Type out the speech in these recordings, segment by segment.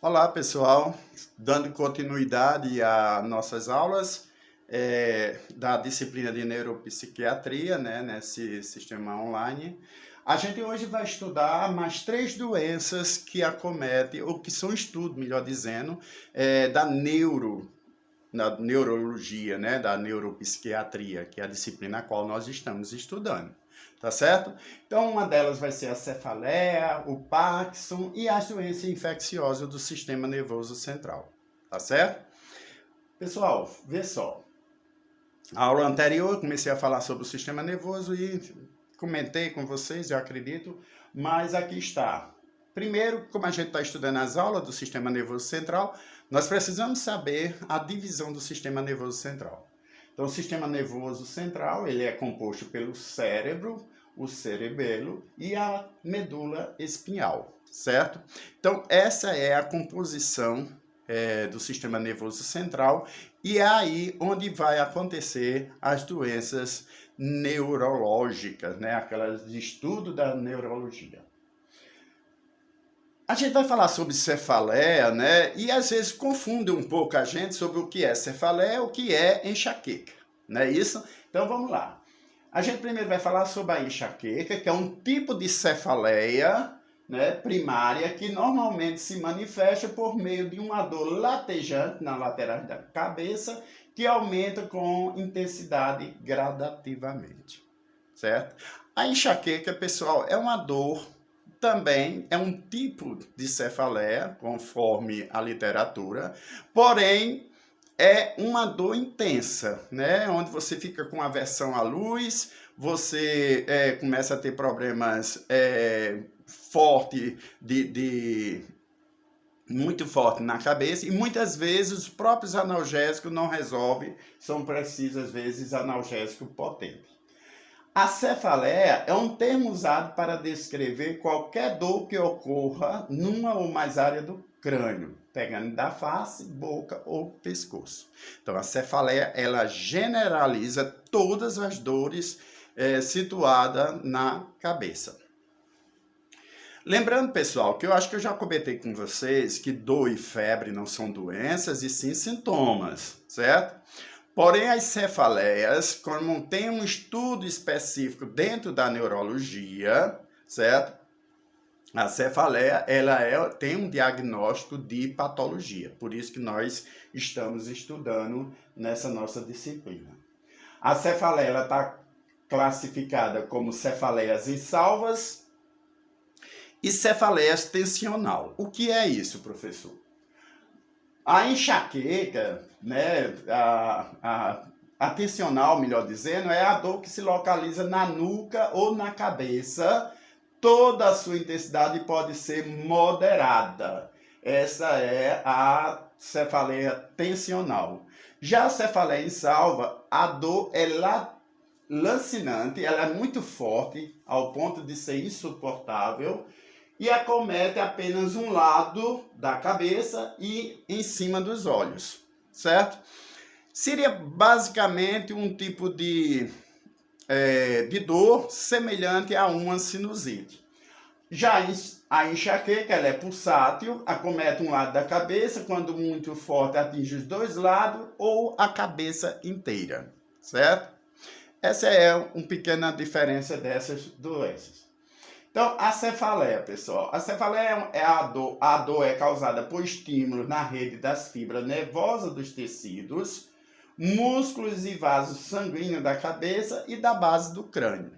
Olá, pessoal. Dando continuidade às nossas aulas da disciplina de neuropsiquiatria, né, nesse sistema online. A gente hoje vai estudar mais 3 doenças que acometem, ou que são estudo, melhor dizendo, da neurologia, né, da neuropsiquiatria, que é a disciplina a qual nós estamos estudando. Tá certo? Então, uma delas vai ser a cefaleia, o Parkinson e as doenças infecciosas do sistema nervoso central. Tá certo? Pessoal, vê só. A aula anterior eu comecei a falar sobre o sistema nervoso e comentei com vocês, eu acredito, mas aqui está. Primeiro, como a gente está estudando as aulas do sistema nervoso central, nós precisamos saber a divisão do sistema nervoso central. Então, o sistema nervoso central, ele é composto pelo cérebro, o cerebelo e a medula espinhal, certo? Então, essa é a composição do sistema nervoso central e é aí onde vai acontecer as doenças neurológicas, né? Aquelas de estudo da neurologia. A gente vai falar sobre cefaleia, né? E às vezes confunde um pouco a gente sobre o que é cefaleia e o que é enxaqueca, não é isso? Então vamos lá. A gente primeiro vai falar sobre a enxaqueca, que é um tipo de cefaleia, né, primária, que normalmente se manifesta por meio de uma dor latejante na lateral da cabeça, que aumenta com intensidade gradativamente, certo? A enxaqueca, pessoal, é uma dor. Também é um tipo de cefaleia, conforme a literatura, porém é uma dor intensa, né? Onde você fica com aversão à luz, você começa a ter problemas forte muito forte na cabeça e muitas vezes os próprios analgésicos não resolvem, são precisos às vezes analgésico potente. A cefaleia é um termo usado para descrever qualquer dor que ocorra numa ou mais áreas do crânio, pegando da face, boca ou pescoço. Então, a cefaleia, ela generaliza todas as dores situadas na cabeça. Lembrando, pessoal, que eu acho que eu já comentei com vocês que dor e febre não são doenças e sim sintomas, certo? Porém, as cefaleias, como tem um estudo específico dentro da neurologia, certo? A cefaleia, tem um diagnóstico de patologia, por isso que nós estamos estudando nessa nossa disciplina. A cefaleia está classificada como cefaleias insalvas e cefaleias tensional. O que é isso, professor? A enxaqueca, né, a tensional, melhor dizendo, é a dor que se localiza na nuca ou na cabeça. Toda a sua intensidade pode ser moderada. Essa é a cefaleia tensional. Já a cefaleia insalva, a dor é lancinante, ela é muito forte, ao ponto de ser insuportável, e acomete apenas um lado da cabeça e em cima dos olhos, certo? Seria basicamente um tipo de dor semelhante a uma sinusite. Já a enxaqueca, ela é pulsátil, acomete um lado da cabeça, quando muito forte atinge os dois lados ou a cabeça inteira, certo? Essa é uma pequena diferença dessas doenças. Então, a cefaleia, pessoal. A cefaleia é a dor é causada por estímulos na rede das fibras nervosas dos tecidos, músculos e vasos sanguíneos da cabeça e da base do crânio.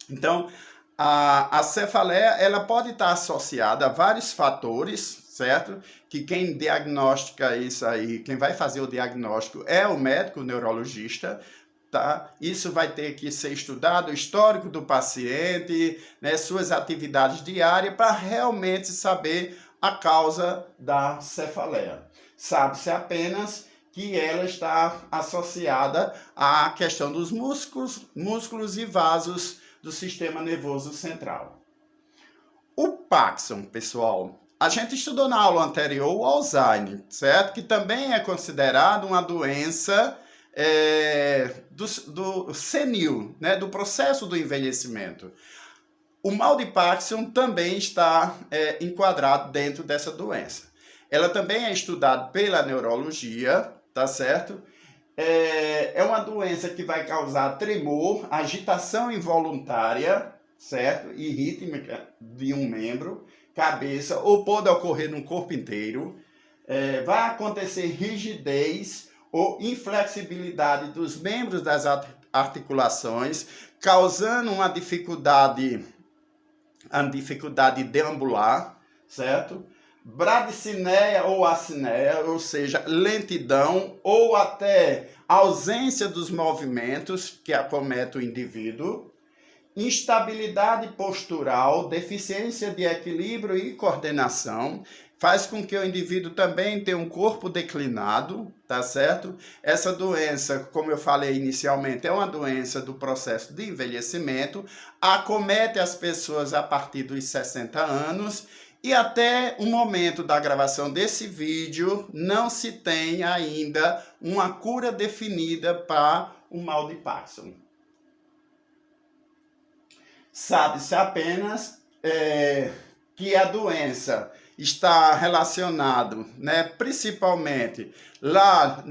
Então, a cefaleia, ela pode estar associada a vários fatores, certo? Que quem diagnostica isso aí, quem vai fazer o diagnóstico é o médico o neurologista. Tá? Isso vai ter que ser estudado, o histórico do paciente, né, suas atividades diárias, para realmente saber a causa da cefaleia. Sabe-se apenas que ela está associada à questão dos músculos e vasos do sistema nervoso central. O Parkinson, pessoal, a gente estudou na aula anterior o Alzheimer, certo? Que também é considerado uma doença do senil, né, do processo do envelhecimento. O mal de Parkinson também está enquadrado dentro dessa doença. ela também é estudada pela neurologia, tá certo? É uma doença que vai causar tremor, agitação involuntária, certo? E rítmica de um membro, cabeça, ou pode ocorrer no corpo inteiro. Vai acontecer rigidez ou inflexibilidade dos membros das articulações, causando uma dificuldade de deambular, certo? Bradicineia ou acineia, ou seja, lentidão ou até ausência dos movimentos que acomete o indivíduo, instabilidade postural, deficiência de equilíbrio e coordenação, faz com que o indivíduo também tenha um corpo declinado, tá certo? Essa doença, como eu falei inicialmente, é uma doença do processo de envelhecimento, acomete as pessoas a partir dos 60 anos e até o momento da gravação desse vídeo não se tem ainda uma cura definida para o mal de Parkinson. Sabe-se apenas que a doença está relacionado, né, principalmente lá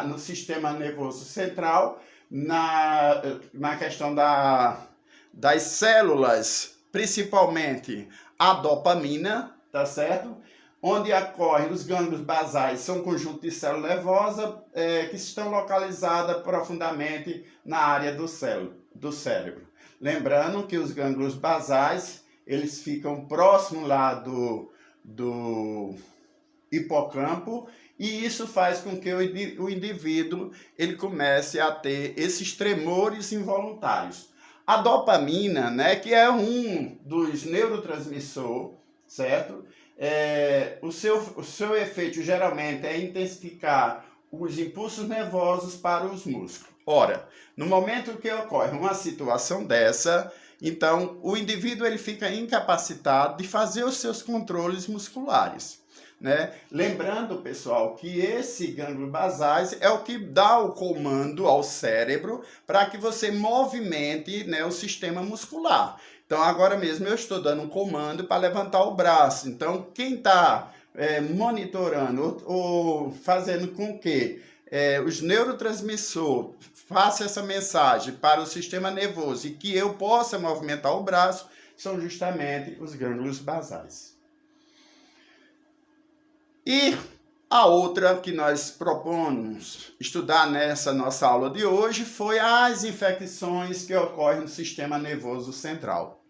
no sistema nervoso central, na questão das células, principalmente a dopamina, tá certo? Onde ocorrem os gânglios basais, são um conjunto de células nervosas que estão localizadas profundamente na área do cérebro. Lembrando que os gânglios basais, eles ficam próximos lá do hipocampo, e isso faz com que o indivíduo ele comece a ter esses tremores involuntários. A dopamina, né, que é um dos neurotransmissores, certo? O seu efeito geralmente é intensificar os impulsos nervosos para os músculos. Ora, no momento que ocorre uma situação dessa, então o indivíduo ele fica incapacitado de fazer os seus controles musculares, né? Lembrando, pessoal, que esse gânglio basais é o que dá o comando ao cérebro para que você movimente, né, o sistema muscular. Então, agora mesmo eu estou dando um comando para levantar o braço. Então, quem está monitorando ou fazendo com que os neurotransmissores façam essa mensagem para o sistema nervoso e que eu possa movimentar o braço, são justamente os gânglios basais. E a outra que nós propomos estudar nessa nossa aula de hoje foi as infecções que ocorrem no sistema nervoso central.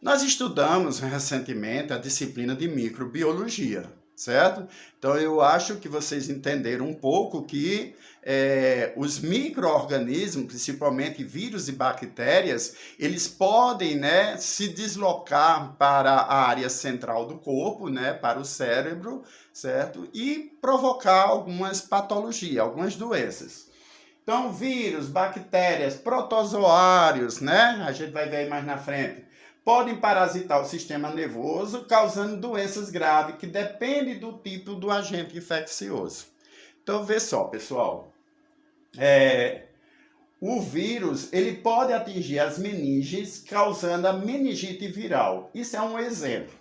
Nós estudamos recentemente a disciplina de microbiologia, certo? Então eu acho que vocês entenderam um pouco que os micro-organismos, principalmente vírus e bactérias, eles podem, né, se deslocar para a área central do corpo, né, para o cérebro, certo? E provocar algumas patologias, algumas doenças. Então, vírus, bactérias, protozoários, né? A gente vai ver aí mais na frente. Podem parasitar o sistema nervoso, causando doenças graves que dependem do tipo do agente infeccioso. Então, vê só, pessoal. O vírus ele pode atingir as meninges, causando a meningite viral. Isso é um exemplo.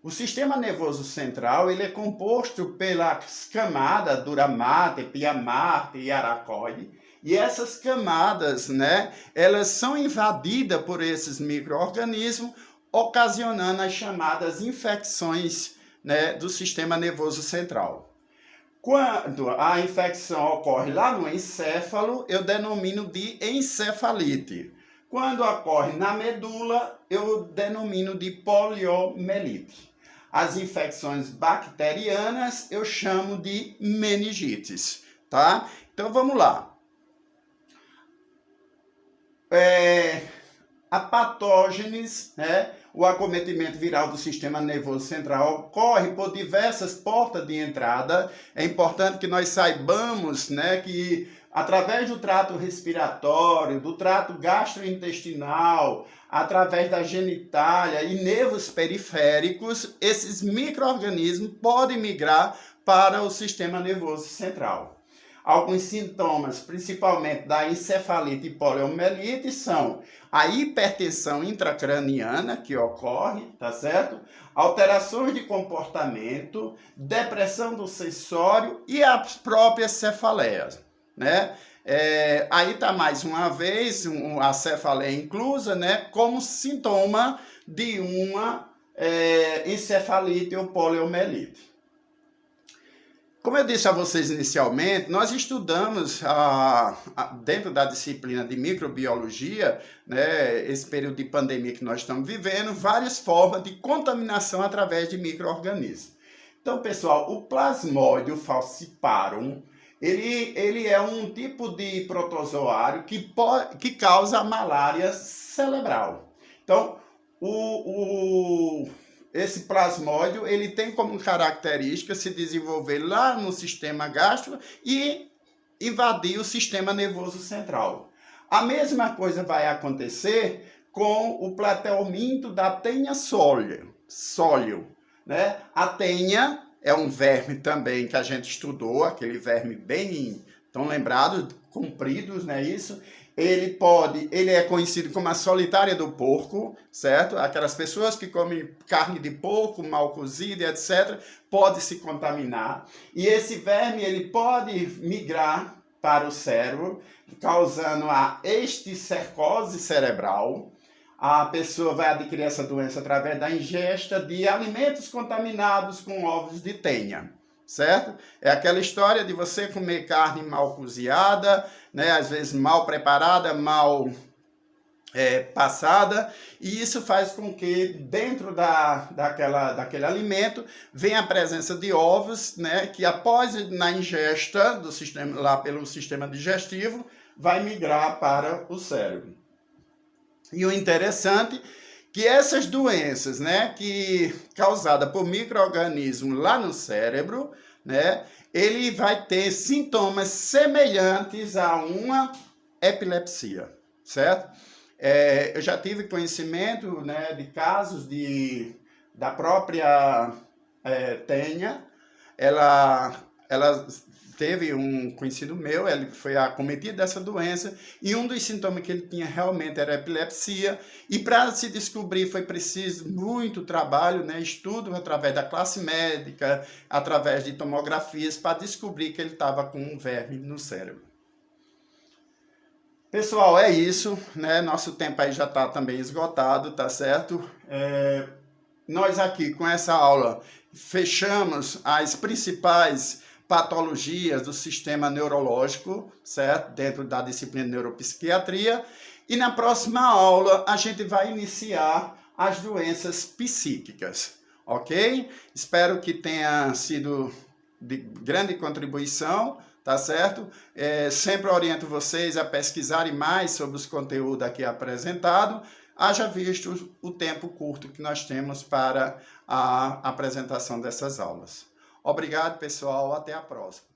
O sistema nervoso central ele é composto pelas camadas duramate, piamate e aracoide. E essas camadas, né, elas são invadidas por esses micro-organismos, ocasionando as chamadas infecções, né, do sistema nervoso central. Quando a infecção ocorre lá no encéfalo, eu denomino de encefalite. Quando ocorre na medula, eu denomino de poliomielite. As infecções bacterianas eu chamo de meningites, tá? Então vamos lá. A patógenes, né, o acometimento viral do sistema nervoso central ocorre por diversas portas de entrada. É importante que nós saibamos, né, que através do trato respiratório, do trato gastrointestinal, através da genitália e nervos periféricos, esses micro-organismos podem migrar para o sistema nervoso central. alguns sintomas, principalmente da encefalite e poliomielite, são a hipertensão intracraniana que ocorre, tá certo? Alterações de comportamento, depressão do sensório e as próprias cefaleias, né? Aí está mais uma vez a cefaleia inclusa, né, como sintoma de uma encefalite ou poliomielite. Como eu disse a vocês inicialmente, nós estudamos dentro da disciplina de microbiologia, né, esse período de pandemia que nós estamos vivendo, várias formas de contaminação através de micro-organismos. Então, pessoal, o Plasmodium falciparum, ele é um tipo de protozoário que causa a malária cerebral. Então, esse plasmódio, ele tem como característica se desenvolver lá no sistema gástrico e invadir o sistema nervoso central. A mesma coisa vai acontecer com o platelminto da tênia sólio, né? A tênia é um verme também que a gente estudou, aquele verme bem, tão lembrado, compridos, não é isso? Ele é conhecido como a solitária do porco, certo? Aquelas pessoas que comem carne de porco, mal cozida, etc., pode se contaminar. E esse verme, ele pode migrar para o cérebro, causando a esticercose cerebral. A pessoa vai adquirir essa doença através da ingesta de alimentos contaminados com ovos de tênia, certo? É aquela história de você comer carne mal cozinhada, né? Às vezes mal preparada, mal passada, e isso faz com que dentro daquele alimento venha a presença de ovos, né? Que após na ingesta do sistema, lá pelo sistema digestivo, vai migrar para o cérebro. E o interessante é que essas doenças, né, que causada por micro-organismos lá no cérebro, né, ele vai ter sintomas semelhantes a uma epilepsia, certo? Eu já tive conhecimento, né, de casos da própria tênia. Ela teve um conhecido meu, ele foi acometido dessa doença, e um dos sintomas que ele tinha realmente era epilepsia, e para se descobrir foi preciso muito trabalho, né, estudo através da classe médica, através de tomografias, para descobrir que ele estava com um verme no cérebro. Pessoal, é isso, né? Nosso tempo aí já está também esgotado, tá certo? Nós aqui com essa aula fechamos as principais patologias do sistema neurológico, certo? Dentro da disciplina de neuropsiquiatria. E na próxima aula a gente vai iniciar as doenças psíquicas, ok? Espero que tenha sido de grande contribuição, tá certo? Sempre oriento vocês a pesquisarem mais sobre os conteúdos aqui apresentados, haja visto o tempo curto que nós temos para a apresentação dessas aulas. Obrigado, pessoal. Até a próxima.